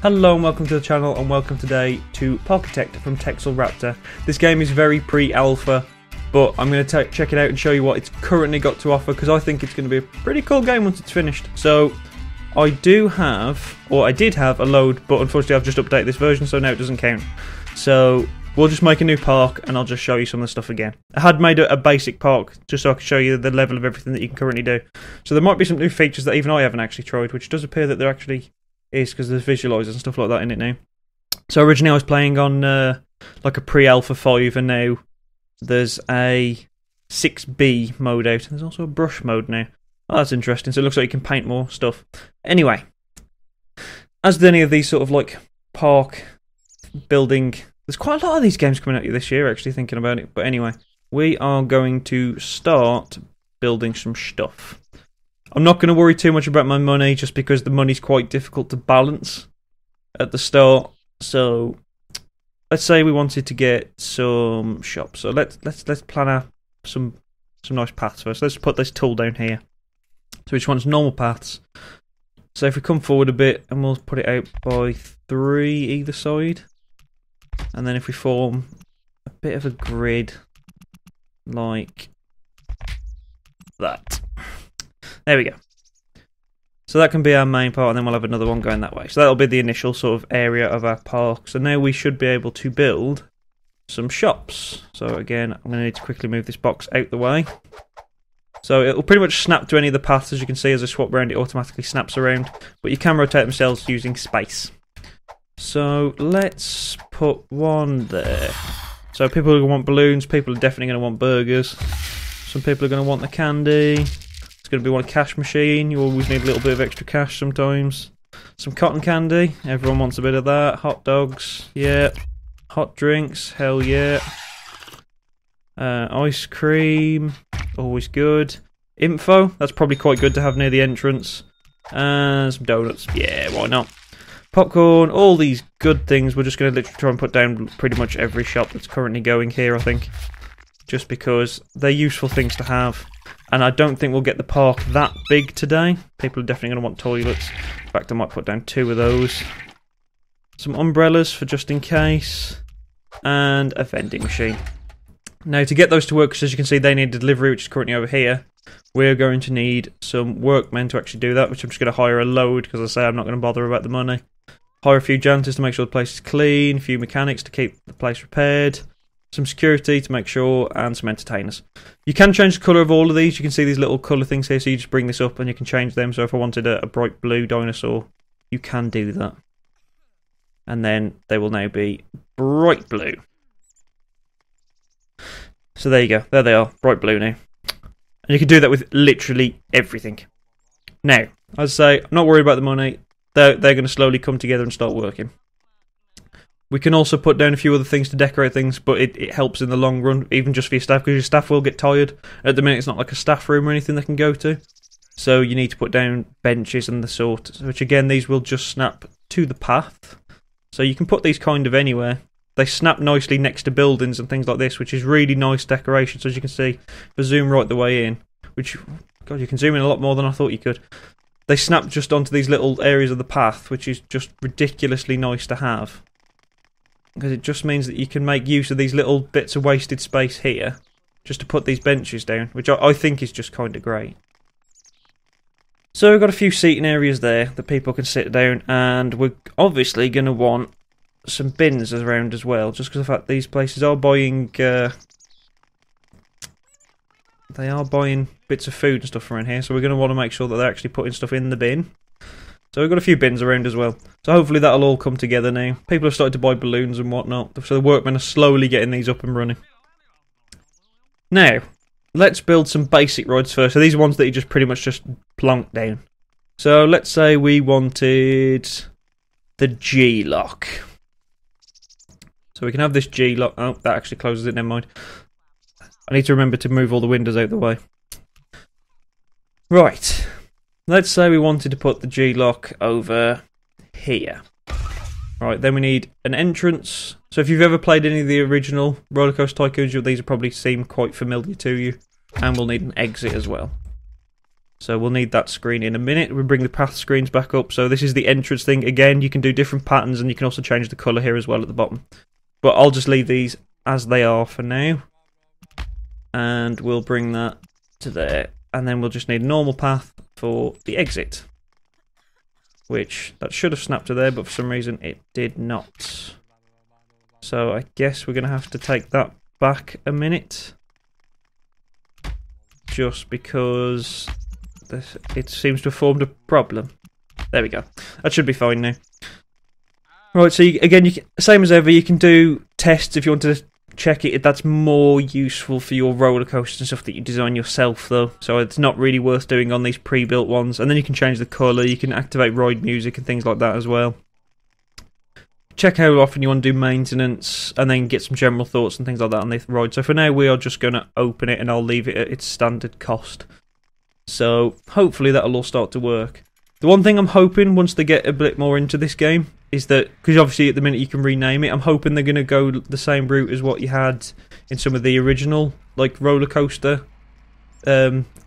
Hello and welcome to the channel, and welcome today to Parkitect from Texel Raptor. This game is very pre-alpha, but I'm going to check it out and show you what it's currently got to offer, because I think it's going to be a pretty cool game once it's finished. So I did have a load, but unfortunately I've just updated this version, so now it doesn't count. So we'll just make a new park and I'll just show you some of the stuff again. I had made a basic park just so I could show you the level of everything that you can currently do. So there might be some new features that even I haven't actually tried, which does appear that there actually is, because there's visualizers and stuff like that in it now. So originally I was playing on like a pre-alpha 5, and now there's a 6B mode out, and there's also a brush mode now. Oh, that's interesting. So it looks like you can paint more stuff. Anyway, as with any of these sort of like park building, there's quite a lot of these games coming at you this year, actually, thinking about it. But anyway, we are going to start building some stuff. I'm not going to worry too much about my money, just because the money's quite difficult to balance at the start. So let's say we wanted to get some shops. So let's plan out some nice paths first. Let's put this tool down here. So each one's normal paths. So if we come forward a bit, and we'll put it out by 3 either side, and then if we form a bit of a grid like that. There we go. So that can be our main part, and then we'll have another one going that way. So that'll be the initial sort of area of our park. So now we should be able to build some shops. So again, I'm going to need to quickly move this box out the way. So it'll pretty much snap to any of the paths. As you can see, as I swap around, it automatically snaps around. But you can rotate themselves using space. So let's put one there. So people are going to want balloons. People are definitely going to want burgers. Some people are going to want the candy. Going to be one cash machine. You always need a little bit of extra cash sometimes. Some cotton candy. Everyone wants a bit of that. Hot dogs. Yeah. Hot drinks. Hell yeah. Ice cream. Always good. Info. That's probably quite good to have near the entrance. And some donuts. Yeah, why not? Popcorn. All these good things. We're just going to literally try and put down pretty much every shop that's currently going here, I think. Just because they're useful things to have. And I don't think we'll get the park that big today. People are definitely going to want toilets. In fact, I might put down 2 of those. Some umbrellas for just in case. And a vending machine. Now, to get those to work, because as you can see, they need delivery, which is currently over here. We're going to need some workmen to actually do that, which I'm just going to hire a load, because I say I'm not going to bother about the money. Hire a few janitors to make sure the place is clean. A few mechanics to keep the place repaired. Some security to make sure, and some entertainers. You can change the colour of all of these. You can see these little colour things here, so you just bring this up and you can change them. So if I wanted a bright blue dinosaur, you can do that. And then they will now be bright blue. So there you go. There they are, bright blue now. And you can do that with literally everything. Now, as I say, I'm not worried about the money. They're going to slowly come together and start working. We can also put down a few other things to decorate things, but it helps in the long run, even just for your staff, because your staff will get tired. At the minute, it's not like a staff room or anything they can go to. So you need to put down benches and the sort, which again, these will just snap to the path. So you can put these kind of anywhere. They snap nicely next to buildings and things like this, which is really nice decoration. So as you can see, if I zoom right the way in, which, God, you can zoom in a lot more than I thought you could. They snap just onto these little areas of the path, which is just ridiculously nice to have. Because it just means that you can make use of these little bits of wasted space here, just to put these benches down, which I think is just kind of great. So we've got a few seating areas there that people can sit down, and we're obviously going to want some bins around as well, just because of the fact these places are buying bits of food and stuff around here, so we're going to want to make sure that they're actually putting stuff in the bin. So we've got a few bins around as well. So hopefully that'll all come together now. People have started to buy balloons and whatnot. So the workmen are slowly getting these up and running. Now, let's build some basic rides first. So these are ones that you just pretty much just plonk down. So let's say we wanted the G-lock. So we can have this G-lock. Oh, that actually closes it, never mind. I need to remember to move all the windows out the way. Right. Let's say we wanted to put the G-lock over here. Right, then we need an entrance. So if you've ever played any of the original Roller Coaster Tycoons, these will probably seem quite familiar to you. And we'll need an exit as well. So we'll need that screen in a minute. We'll bring the path screens back up. So this is the entrance thing. Again, you can do different patterns and you can also change the colour here as well at the bottom. But I'll just leave these as they are for now. And we'll bring that to there. And then we'll just need a normal path for the exit. Which, that should have snapped to there, but for some reason it did not. So I guess we're going to have to take that back a minute. Just because it seems to have formed a problem. There we go. That should be fine now. Right, so again, same as ever, you can do tests if you want to check it. That's more useful for your roller coasters and stuff that you design yourself, though. So it's not really worth doing on these pre-built ones. And then you can change the colour, you can activate ride music and things like that as well. Check how often you want to do maintenance, and then get some general thoughts and things like that on the ride. So for now, we are just going to open it, and I'll leave it at its standard cost. So hopefully that'll all start to work. The one thing I'm hoping, once they get a bit more into this game, is that, because obviously at the minute you can rename it, I'm hoping they're going to go the same route as what you had in some of the original, like, roller coaster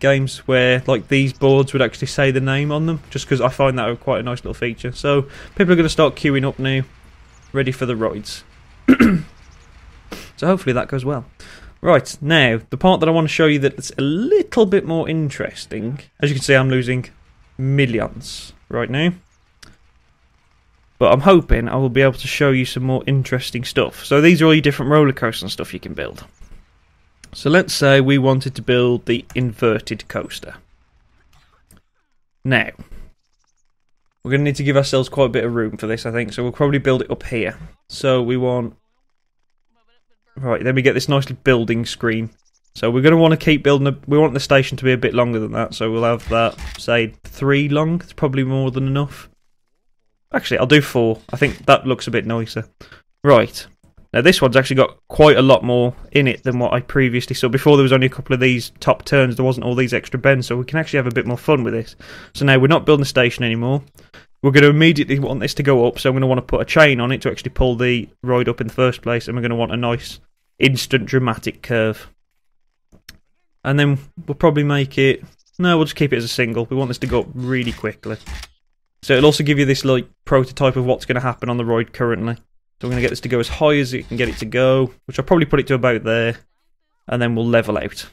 games, where like these boards would actually say the name on them, just because I find that quite a nice little feature. So people are going to start queuing up now, ready for the rides. So hopefully that goes well. Right, now, the part that I want to show you that's a little bit more interesting. As you can see, I'm losing millions right now. But I'm hoping I will be able to show you some more interesting stuff. So these are all your different roller coasters and stuff you can build. So let's say we wanted to build the inverted coaster. Now, we're going to need to give ourselves quite a bit of room for this, I think. So we'll probably build it up here. So we want... Right, then we get this nice building screen. So we're going to want to keep building... We want the station to be a bit longer than that. So we'll have that, say, 3 long. It's probably more than enough. Actually, I'll do 4. I think that looks a bit nicer. Right. Now this one's actually got quite a lot more in it than what I previously saw. Before there was only a couple of these top turns. There wasn't all these extra bends. So we can actually have a bit more fun with this. So now we're not building a station anymore. We're going to immediately want this to go up. So I'm going to want to put a chain on it to actually pull the ride up in the first place. And we're going to want a nice instant dramatic curve. And then we'll probably make it... No, we'll just keep it as a single. We want this to go up really quickly. So it'll also give you this like prototype of what's going to happen on the ride currently. So we're going to get this to go as high as it can get it to go, which I'll probably put it to about there. And then we'll level out.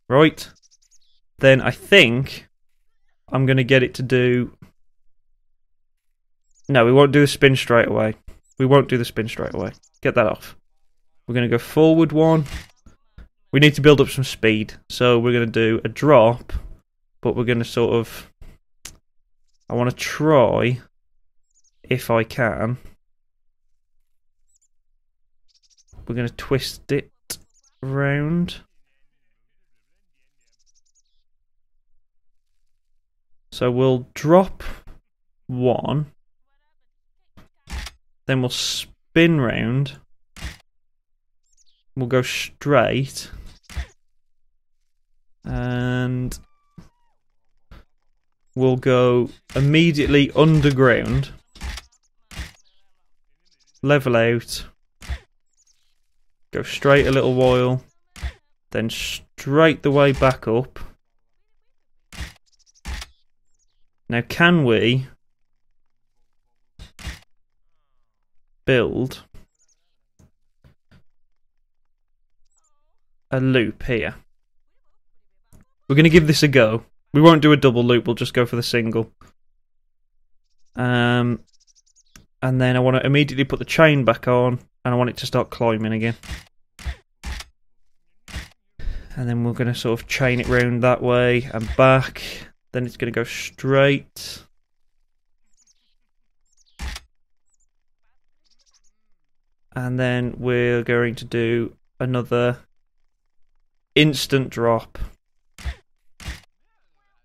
Right. Then I think I'm going to get it to do... No, we won't do the spin straight away. We won't do the spin straight away. Get that off. We're going to go forward 1. We need to build up some speed. So we're going to do a drop, but we're going to sort of... I want to try, if I can... We're going to twist it round. So we'll drop 1. Then we'll spin round. We'll go straight. And we'll go immediately underground. Level out. Go straight a little while. Then straight the way back up. Now can we build a loop here? We're going to give this a go. We won't do a double loop, we'll just go for the single. And then I want to immediately put the chain back on, and I want it to start climbing again. And then we're going to sort of chain it round that way and back. Then it's going to go straight. And then we're going to do another instant drop.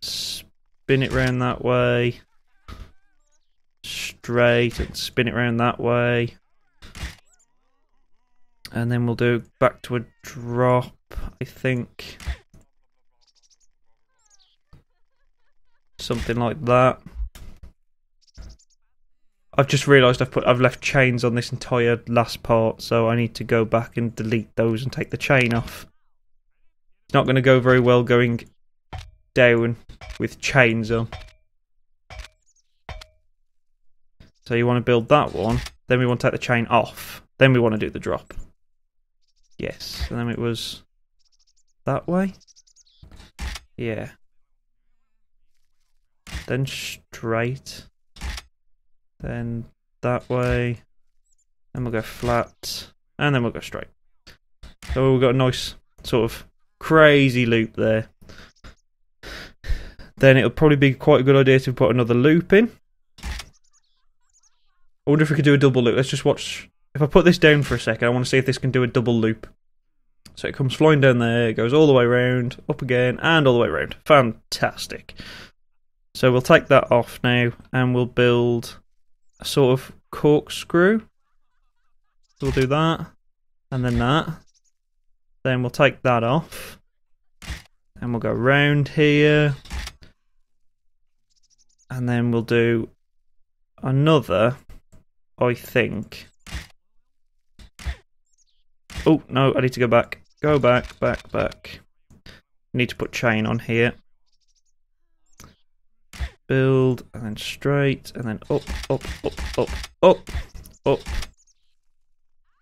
Spin it round that way. Straight and spin it round that way. And then we'll do back to a drop, I think. Something like that. I've just realised I've left chains on this entire last part, so I need to go back and delete those and take the chain off. It's not going to go very well going down with chains on. So you want to build that one, then we want to take the chain off, then we want to do the drop. Yes, and then it was that way. Yeah. Then straight. Then that way. Then we'll go flat. And then we'll go straight. So we've got a nice sort of crazy loop there. Then it'll probably be quite a good idea to put another loop in. I wonder if we could do a double loop. Let's just watch. If I put this down for a second, I want to see if this can do a double loop. So it comes flying down there, it goes all the way around, up again, and all the way around. Fantastic. So we'll take that off now, and we'll build a sort of corkscrew. So we'll do that, and then that. Then we'll take that off, and we'll go round here. And then we'll do another, I think. Oh, no, I need to go back. Go back, back. Need to put chain on here. Build, and then straight, and then up, up, up, up, up, up.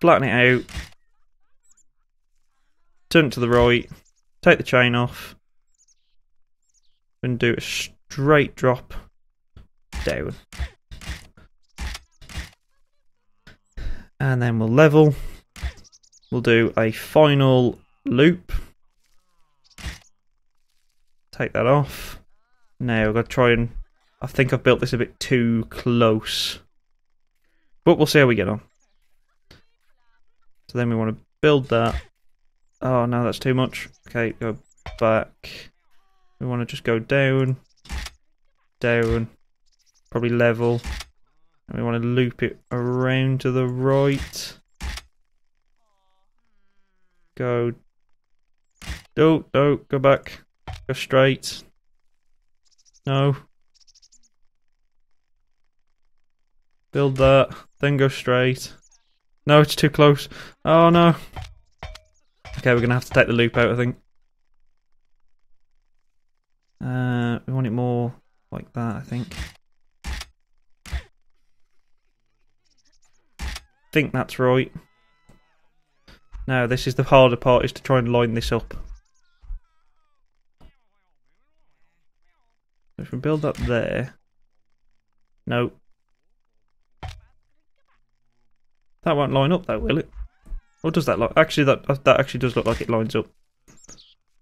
Flatten it out. Turn it to the right. Take the chain off. And do a straight drop down. And then we'll level. We'll do a final loop. Take that off. Now we've got to try and... I think I've built this a bit too close. But we'll see how we get on. So then we want to build that. Oh no, that's too much. Okay, go back. We want to just go down. Down. Probably level. And we want to loop it around to the right. Go. No, no, go back. Go straight. No. Build that. Then go straight. No, it's too close. Oh no. Okay, we're going to have to take the loop out, I think. We want it more like that, I think. I think that's right. Now, this is the harder part, is to try and line this up. If we build that there... No. That won't line up though, will it? Or does that like... Actually, that actually does look like it lines up.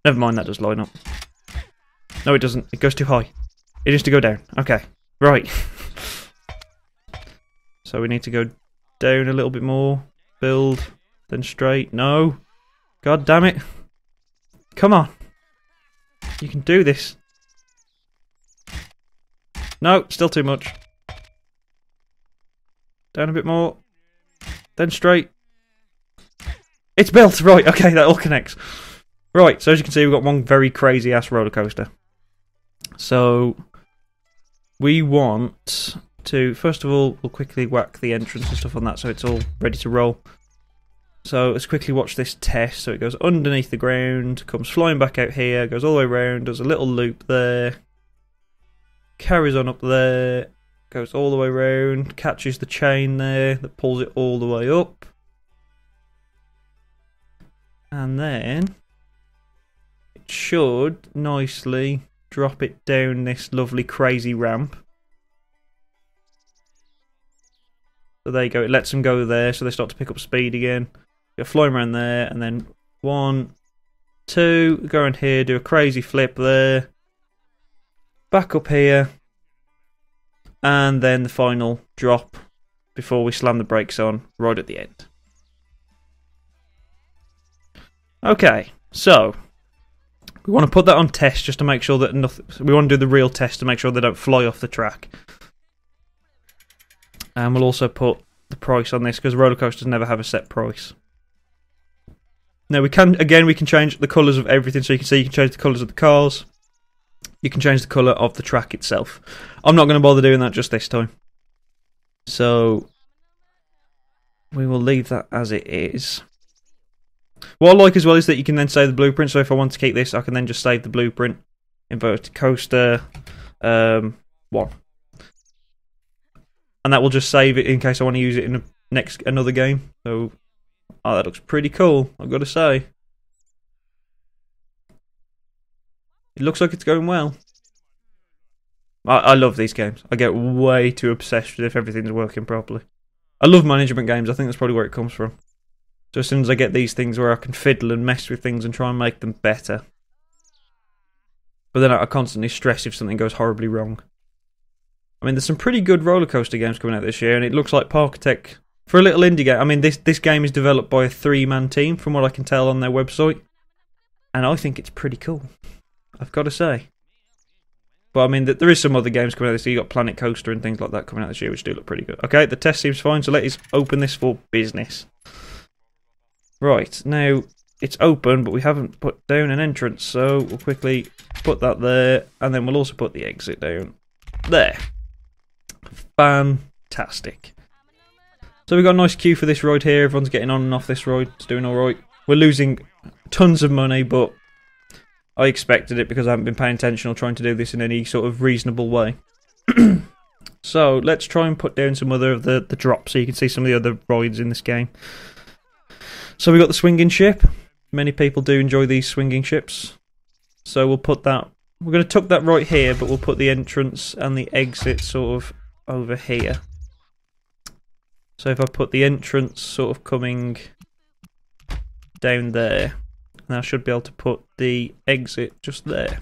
Never mind, that does line up. No, it doesn't. It goes too high. It needs to go down. Okay. Right. So we need to go down a little bit more. Build. Then straight. No. God damn it. Come on. You can do this. No, still too much. Down a bit more. Then straight. It's built! Right, okay, that all connects. Right, so as you can see, we've got one very crazy ass roller coaster. So, we want to, first of all, we'll quickly whack the entrance and stuff on that so it's all ready to roll. So, let's quickly watch this test. So, it goes underneath the ground, comes flying back out here, goes all the way around, does a little loop there, carries on up there, goes all the way around, catches the chain there that pulls it all the way up. And then it should nicely drop it down this lovely crazy ramp. So there you go, it lets them go there so they start to pick up speed again. Go flying around there and then 1, 2, go around here, do a crazy flip there. Back up here. And then the final drop before we slam the brakes on right at the end. Okay, so we want to put that on test just to make sure that nothing. We want to do the real test to make sure they don't fly off the track. And we'll also put the price on this because roller coasters never have a set price. Now we can change the colours of everything. So you can see you can change the colours of the cars. You can change the colour of the track itself. I'm not going to bother doing that just this time. So we will leave that as it is. What I like as well is that you can then save the blueprint. So if I want to keep this, I can then just save the blueprint inverted coaster 1. And that will just save it in case I want to use it in another game. So, oh, that looks pretty cool, I've got to say. It looks like it's going well. I love these games. I get way too obsessed with if everything's working properly. I love management games. I think that's probably where it comes from. So as soon as I get these things where I can fiddle and mess with things and try and make them better. But then I constantly stress if something goes horribly wrong. I mean, there's some pretty good roller coaster games coming out this year, and it looks like Parkitect, for a little indie game. I mean, this game is developed by a 3-man team, from what I can tell on their website. And I think it's pretty cool, I've got to say. But I mean, there is some other games coming out this year. You've got Planet Coaster and things like that coming out this year, which do look pretty good. Okay, the test seems fine, so let's open this for business. Right, now it's open, but we haven't put down an entrance, so we'll quickly put that there, and then we'll also put the exit down there. Fantastic. So we've got a nice queue for this ride here. Everyone's getting on and off this ride. It's doing alright. We're losing tons of money, but I expected it because I haven't been paying attention or trying to do this in any sort of reasonable way. So let's try and put down some other of the drops so you can see some of the other rides in this game. So we've got the swinging ship. Many people do enjoy these swinging ships. So we'll put that... We're going to tuck that right here, but we'll put the entrance and the exit sort of over here. So if I put the entrance sort of coming down there, and I should be able to put the exit just there.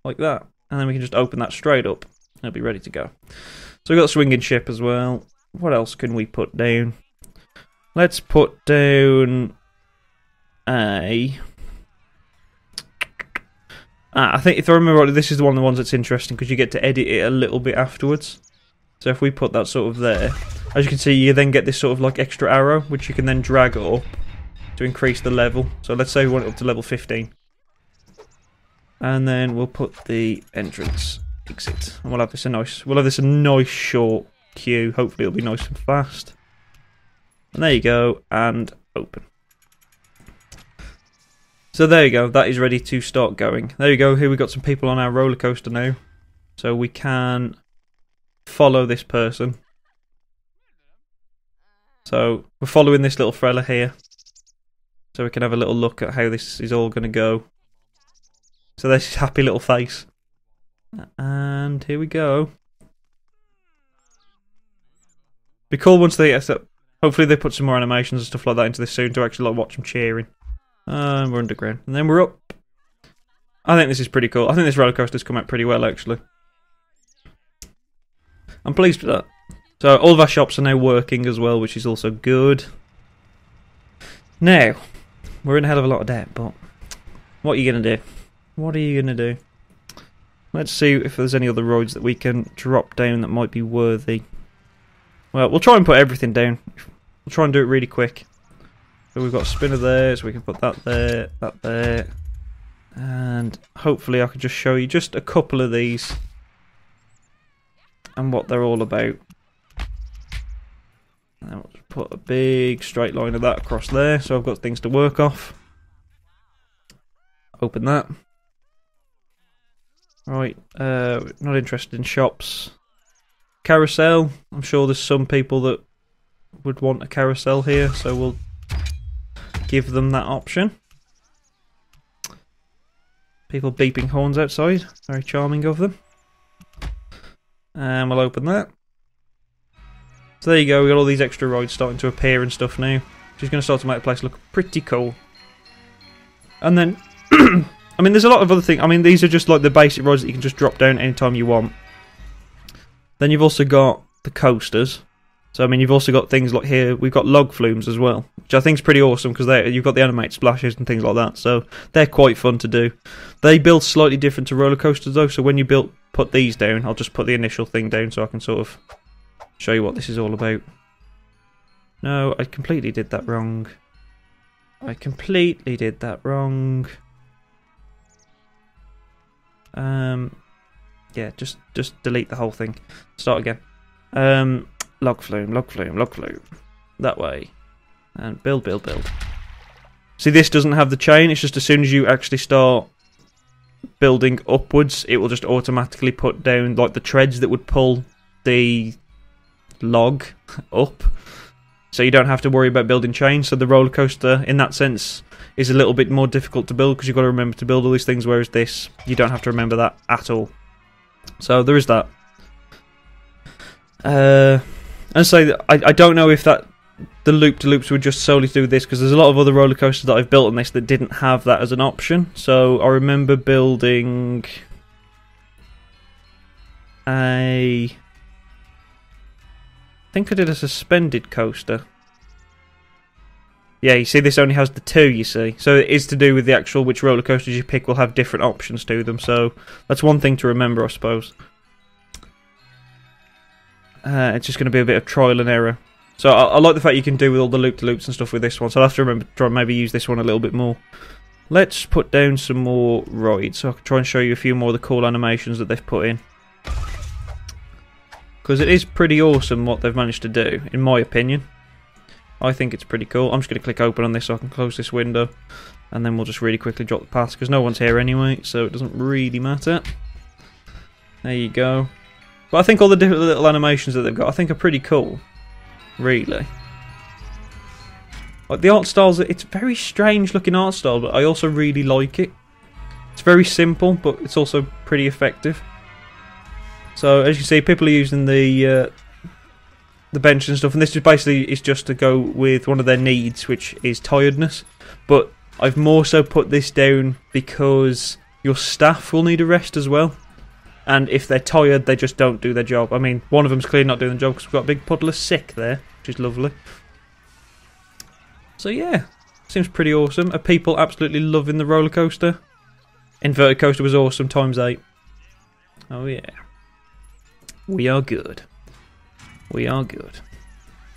Like that. And then we can just open that straight up. And it'll be ready to go. So we've got the swinging ship as well. What else can we put down? Let's put down a... I think if I remember rightly, this is one of the ones that's interesting because you get to edit it a little bit afterwards. So if we put that sort of there, as you can see, you then get this sort of like extra arrow, which you can then drag up to increase the level. So let's say we want it up to level 15. And then we'll put the entrance exit. And we'll have this a nice short queue. Hopefully it'll be nice and fast. And there you go, and open. So there you go, that is ready to start going. There you go, here we've got some people on our roller coaster now. So we can follow this person. So we're following this little fella here. So we can have a little look at how this is all going to go. So there's his happy little face. And here we go. Be cool once they... Hopefully they put some more animations and stuff like that into this soon to actually like watch them cheering. And we're underground. And then we're up. I think this is pretty cool. I think this roller coaster's come out pretty well, actually. I'm pleased with that. So all of our shops are now working as well, which is also good. Now, we're in a hell of a lot of debt, but what are you going to do? What are you going to do? Let's see if there's any other rides that we can drop down that might be worthy. Well, we'll try and put everything down. We'll try and do it really quick. So we've got a spinner there, so we can put that there. And hopefully I can just show you just a couple of these and what they're all about. And then we'll just put a big straight line of that across there, so I've got things to work off. Open that. Right, not interested in shops. Carousel, I'm sure there's some people that would want a carousel here, so we'll give them that option. People beeping horns outside, very charming of them. And we'll open that. So there you go, we've got all these extra rides starting to appear and stuff now, which is going to start to make the place look pretty cool. And then, I mean, there's a lot of other things. I mean, these are just like the basic rides that you can just drop down anytime you want. Then you've also got the coasters. So, I mean, you've also got things like here, we've got log flumes as well, which I think is pretty awesome because you've got the animated splashes and things like that, so they're quite fun to do. They build slightly different to roller coasters though, so when you put these down, I'll just put the initial thing down so I can sort of show you what this is all about. No, I completely did that wrong. I completely did that wrong. Yeah, just delete the whole thing. Start again. Log flume. That way. And build. See, this doesn't have the chain. It's just as soon as you actually start building upwards, it will just automatically put down like the treads that would pull the log up. So you don't have to worry about building chains. So the roller coaster, in that sense, is a little bit more difficult to build because you've got to remember to build all these things, whereas this, you don't have to remember that at all. So there is that. And so I don't know if that the loop-to-loops would just solely do this, because there's a lot of other roller coasters that I've built on this that didn't have that as an option. So I remember building I think I did a suspended coaster. Yeah, you see this only has the 2, you see. So it is to do with the actual which roller coasters you pick will have different options to them. So that's one thing to remember, I suppose. It's just going to be a bit of trial and error. So I like the fact you can do with all the loop-to-loops and stuff with this one. So I'll have to remember to try and maybe use this one a little bit more. Let's put down some more rides, so I can try and show you a few more of the cool animations that they've put in. Because it is pretty awesome what they've managed to do, in my opinion. I think it's pretty cool. I'm just going to click open on this so I can close this window. And then we'll just really quickly drop the paths, because no one's here anyway, so it doesn't really matter. There you go. But I think all the different little animations that they've got, I think are pretty cool. Really. Like the art styles, it's a very strange looking art style, but I also really like it. It's very simple, but it's also pretty effective. So as you see, people are using the bench and stuff, and this is basically is just to go with one of their needs, which is tiredness. But I've more so put this down because your staff will need a rest as well. And if they're tired, they just don't do their job. I mean, one of them's clearly not doing the job because we've got a big puddle of sick there, which is lovely. So yeah, seems pretty awesome. Are people absolutely loving the roller coaster? Inverted coaster was awesome, ×8. Oh yeah. We are good. We are good.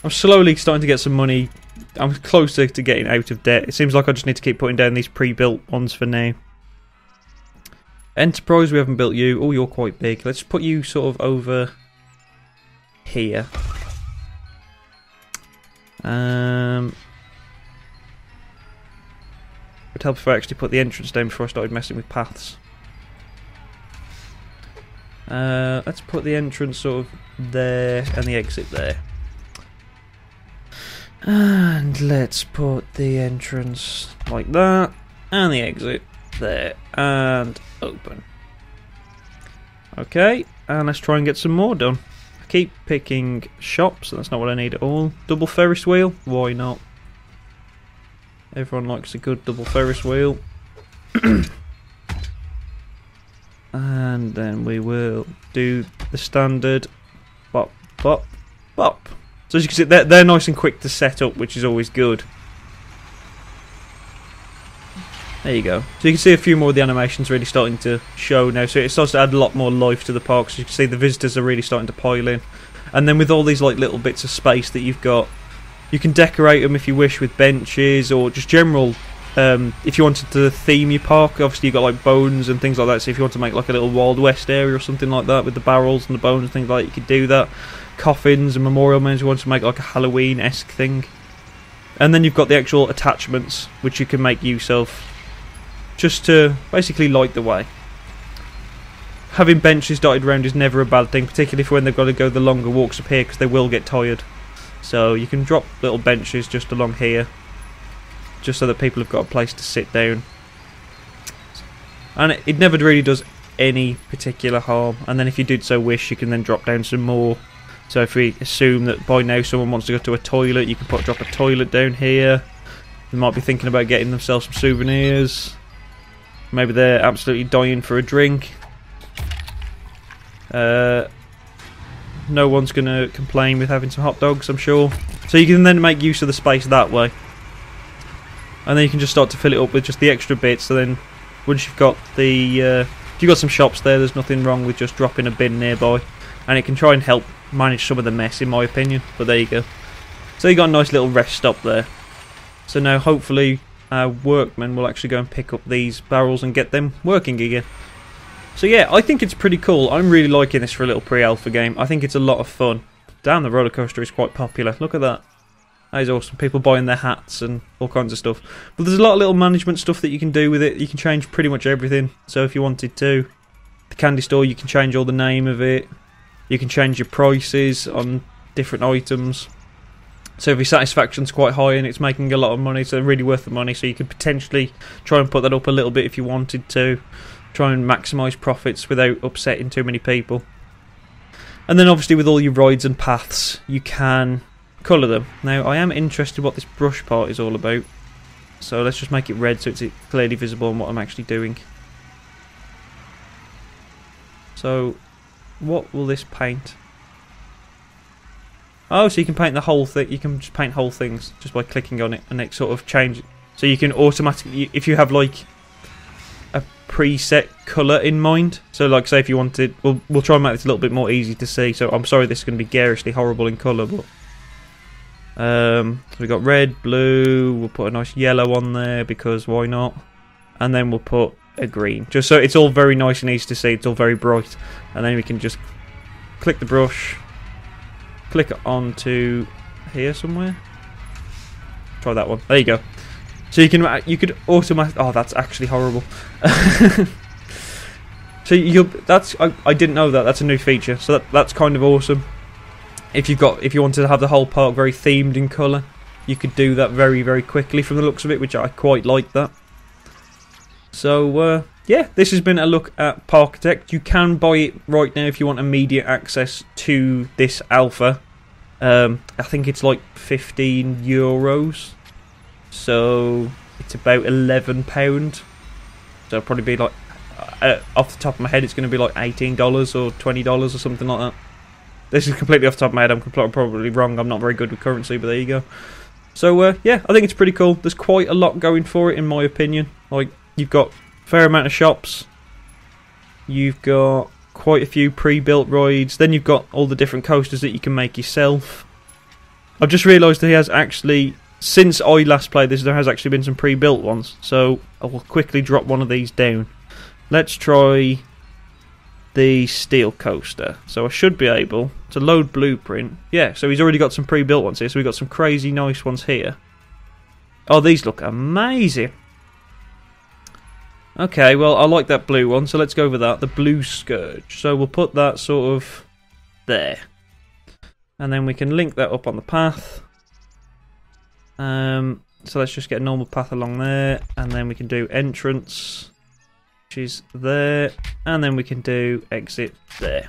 I'm slowly starting to get some money. I'm closer to getting out of debt. It seems like I just need to keep putting down these pre-built ones for now. Enterprise, we haven't built you. Oh, you're quite big. Let's put you sort of over here. It would help if I actually put the entrance down before I started messing with paths. Let's put the entrance sort of there and the exit there. And let's put the entrance like that and the exit there and open. Okay, and let's try and get some more done. I keep picking shops, and that's not what I need at all. Double Ferris wheel? Why not? Everyone likes a good double Ferris wheel. And then we will do the standard bop, bop, bop. So as you can see, they're nice and quick to set up, which is always good. There you go. So you can see a few more of the animations really starting to show now. So it starts to add a lot more life to the park. So you can see the visitors are really starting to pile in. And then with all these like little bits of space that you've got, you can decorate them if you wish with benches or just general. If you wanted to theme your park, obviously you've got like bones and things like that. So if you want to make like a little Wild West area or something like that with the barrels and the bones and things like that, you could do that. Coffins and memorial men, you want to make like a Halloween-esque thing. And then you've got the actual attachments which you can make use of, just to basically light the way. Having benches dotted around is never a bad thing, particularly for when they've got to go the longer walks up here, because they will get tired. So you can drop little benches just along here, just so that people have got a place to sit down. And it never really does any particular harm. And then if you did so wish, you can then drop down some more. So if we assume that by now someone wants to go to a toilet, you can drop a toilet down here. They might be thinking about getting themselves some souvenirs. Maybe they're absolutely dying for a drink. No one's going to complain with having some hot dogs, I'm sure. So you can then make use of the space that way. And then you can just start to fill it up with just the extra bits. So then once you've got the... if you've got some shops there's nothing wrong with just dropping a bin nearby. And it can try and help manage some of the mess, in my opinion. But there you go. So you got a nice little rest stop there. So now hopefully our workmen will actually go and pick up these barrels and get them working again. So yeah, I think it's pretty cool. I'm really liking this for a little pre-alpha game. I think it's a lot of fun. Damn, the roller coaster is quite popular. Look at that. That is awesome. People buying their hats and all kinds of stuff. But there's a lot of little management stuff that you can do with it. You can change pretty much everything. So if you wanted to, the candy store, you can change all the name of it. You can change your prices on different items. So if your satisfaction's quite high and it's making a lot of money, so really worth the money, so you could potentially try and put that up a little bit if you wanted to. Try and maximise profits without upsetting too many people. And then obviously with all your rides and paths, you can colour them. Now I am interested what this brush part is all about. So let's just make it red so it's clearly visible on what I'm actually doing. So what will this paint? Oh, so you can paint the whole thing. You can just paint whole things just by clicking on it, and it sort of changes. So you can automatically, if you have like a preset colour in mind. So like, say if you wanted, we'll try and make this a little bit more easy to see. So I'm sorry, this is going to be garishly horrible in colour, but so we got red, blue. We'll put a nice yellow on there because why not? And then we'll put a green, just so it's all very nice and easy to see. It's all very bright, and then we can just click the brush. Click it onto here somewhere. Try that one. There you go. So you could automatically. Oh, that's actually horrible. So I didn't know that. That's a new feature. So that's kind of awesome. If you wanted to have the whole park very themed in colour, you could do that very, very quickly from the looks of it, which I quite like that. So yeah, this has been a look at Parkitect. You can buy it right now if you want immediate access to this alpha. I think it's like €15, so it's about £11. So it'll probably be like, off the top of my head, it's going to be like $18 or $20 or something like that. This is completely off the top of my head. I'm probably wrong. I'm not very good with currency, but there you go. So yeah, I think it's pretty cool. There's quite a lot going for it, in my opinion. Like, you've got a fair amount of shops. You've got quite a few pre-built rides. Then you've got all the different coasters that you can make yourself. I've just realised that he has actually, since I last played this, there has actually been some pre-built ones. So I will quickly drop one of these down. Let's try the steel coaster. So I should be able to load blueprint. Yeah, so he's already got some pre-built ones here. So we've got some crazy nice ones here. Oh, these look amazing. Okay, well, I like that blue one, so let's go with that. The blue Scourge. So we'll put that sort of there. And then we can link that up on the path. So let's just get a normal path along there. And then we can do entrance, which is there. And then we can do exit there.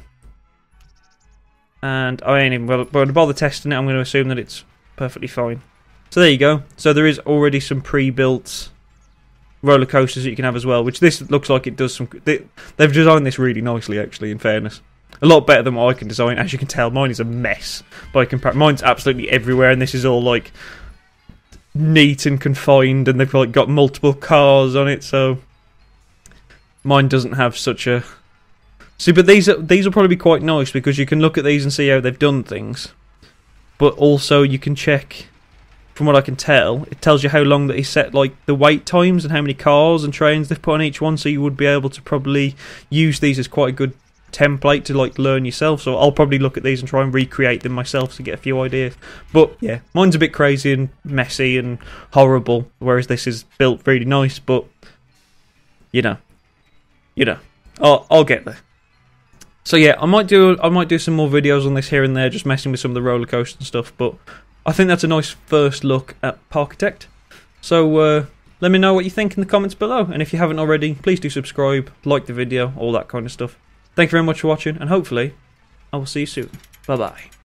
And I ain't even going to bother testing it. I'm going to assume that it's perfectly fine. So there you go. So there is already some pre-built roller coasters that you can have as well, which this looks like it does some. They've designed this really nicely, actually, in fairness. A lot better than what I can design. As you can tell, mine is a mess by comparison. Mine's absolutely everywhere, and this is all like neat and confined, and they've like got multiple cars on it, so mine doesn't have such a. See, but these will probably be quite nice because you can look at these and see how they've done things, but also you can check. From what I can tell, it tells you how long that he set like the wait times and how many cars and trains they've put on each one, so you would be able to probably use these as quite a good template to like learn yourself. So I'll probably look at these and try and recreate them myself to get a few ideas. But yeah, mine's a bit crazy and messy and horrible, whereas this is built really nice. But you know, I'll get there. So yeah, I might do some more videos on this here and there, just messing with some of the roller coasters and stuff. But I think that's a nice first look at Parkitect. So let me know what you think in the comments below. And if you haven't already, please do subscribe, like the video, all that kind of stuff. Thank you very much for watching, and hopefully I will see you soon. Bye-bye.